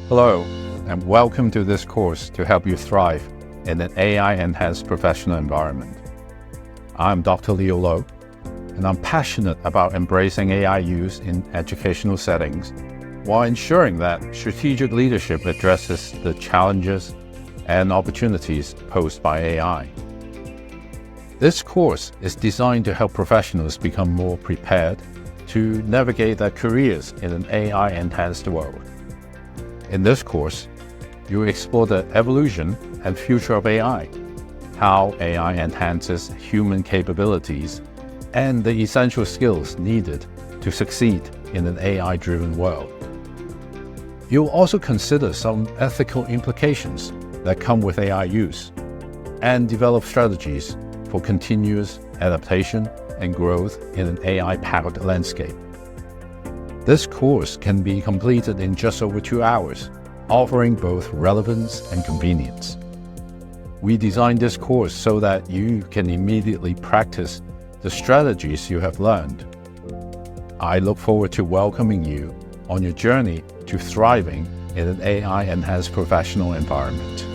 Hello, and welcome to this course to help you thrive in an AI-enhanced professional environment. I'm Dr. Leo Lo, and I'm passionate about embracing AI use in educational settings while ensuring that strategic leadership addresses the challenges and opportunities posed by AI. This course is designed to help professionals become more prepared to navigate their careers in an AI-enhanced world. In this course, you will explore the evolution and future of AI, how AI enhances human capabilities, and the essential skills needed to succeed in an AI-driven world. You'll also consider some ethical implications that come with AI use, and develop strategies for continuous adaptation and growth in an AI-powered landscape. This course can be completed in just over 2 hours, offering both relevance and convenience. We designed this course so that you can immediately practice the strategies you have learned. I look forward to welcoming you on your journey to thriving in an AI-enhanced professional environment.